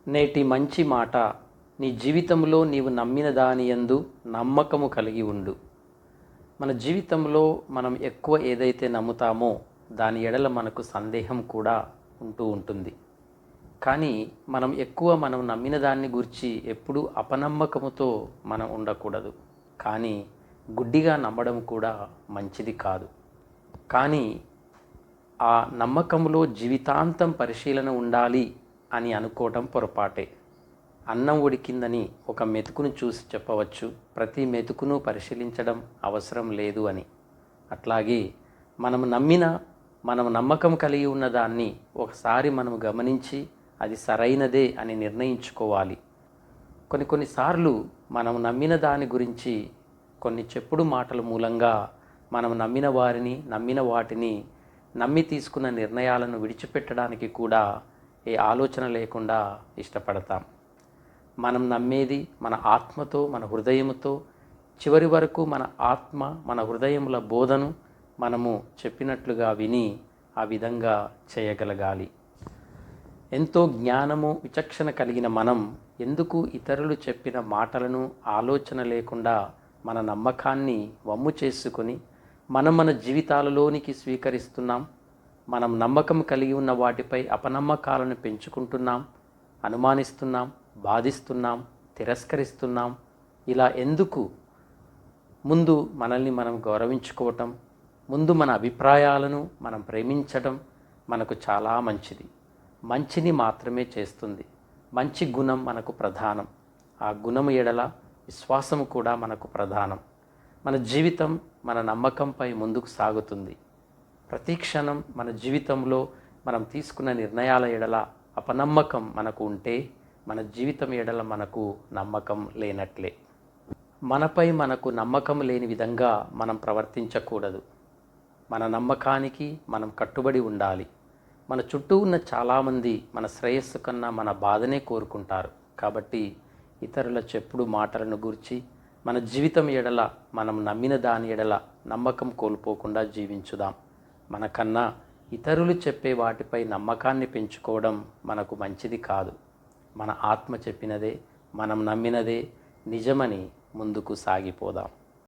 నేటి మంచి మాట, నీ జీవితంలో నీవు నమ్మిన దాని యందు నమ్మకము కలిగి ఉండు. మన జీవితంలో మనం ఎక్కువ ఏదైతే నమ్ముతామో దాని ఎడల మనకు సందేహం కూడా ఉంటూ ఉంటుంది. కానీ మనం నమ్మిన దాన్ని గురించి ఎప్పుడూ అపనమ్మకముతో మనం ఉండకూడదు. కానీ గుడ్డిగా నమ్మడం కూడా మంచిది కాదు. కానీ ఆ నమ్మకంలో జీవితాంతం పరిశీలన ఉండాలి అని అనుకోవటం పొరపాటే. అన్నం ఉడికిందని ఒక మెతుకును చూసి చెప్పవచ్చు, ప్రతి మెతుకును పరిశీలించడం అవసరం లేదు అని. అట్లాగే మనం నమ్మకం కలిగి ఉన్న దాన్ని ఒకసారి మనం గమనించి అది సరైనదే అని నిర్ణయించుకోవాలి. కొన్నిసార్లు మనం నమ్మిన దాని గురించి కొన్ని చెప్పుడు మాటల మూలంగా మనం నమ్మిన వాటిని నమ్మి తీసుకున్న నిర్ణయాలను విడిచిపెట్టడానికి కూడా ఏ ఆలోచన లేకుండా ఇష్టపడతాం. మనం నమ్మేది మన ఆత్మతో, మన హృదయముతో, చివరి వరకు మన హృదయముల బోధను మనము చెప్పినట్లుగా విని ఆ విధంగా చేయగలగాలి. ఎంతో జ్ఞానము, విచక్షణ కలిగిన మనం ఎందుకు ఇతరులు చెప్పిన మాటలను ఆలోచన లేకుండా మన నమ్మకాన్ని వమ్ము చేసుకొని మన జీవితాలలోనికి స్వీకరిస్తున్నాం? మనం నమ్మకం కలిగి ఉన్న వాటిపై అపనమ్మకాలను పెంచుకుంటున్నాం, అనుమానిస్తున్నాం, బాధిస్తున్నాం, తిరస్కరిస్తున్నాం. ఇలా ఎందుకు? ముందు మనల్ని మనం గౌరవించుకోవటం, ముందు మన అభిప్రాయాలను మనం ప్రేమించడం మనకు చాలా మంచిది. మంచిని మాత్రమే చేస్తుంది. మంచి గుణం మనకు ప్రధానం. ఆ గుణము ఎడల విశ్వాసము కూడా మనకు ప్రధానం. మన జీవితం మన నమ్మకంపై ముందుకు సాగుతుంది. ప్రతి క్షణం మన జీవితంలో మనం తీసుకున్న నిర్ణయాల ఎడల అపనమ్మకం మనకు ఉంటే మన జీవితం ఎడల మనకు నమ్మకం లేనట్లే. మనపై మనకు నమ్మకం లేని విధంగా మనం ప్రవర్తించకూడదు. మన నమ్మకానికి మనం కట్టుబడి ఉండాలి. మన చుట్టూ ఉన్న చాలామంది మన శ్రేయస్సు కన్నా మన బాధనే కోరుకుంటారు. కాబట్టి ఇతరుల చెప్పుడు మాటలను గూర్చి మన జీవితం ఎడల మనం నమ్మిన దాని ఎడల నమ్మకం కోల్పోకుండా జీవించుదాం. మనకన్నా ఇతరులు చెప్పే వాటిపై నమ్మకాన్ని పెంచుకోవడం మనకు మంచిది కాదు. మన ఆత్మ చెప్పినదే, మనం నమ్మినదే నిజమని ముందుకు సాగిపోదాం.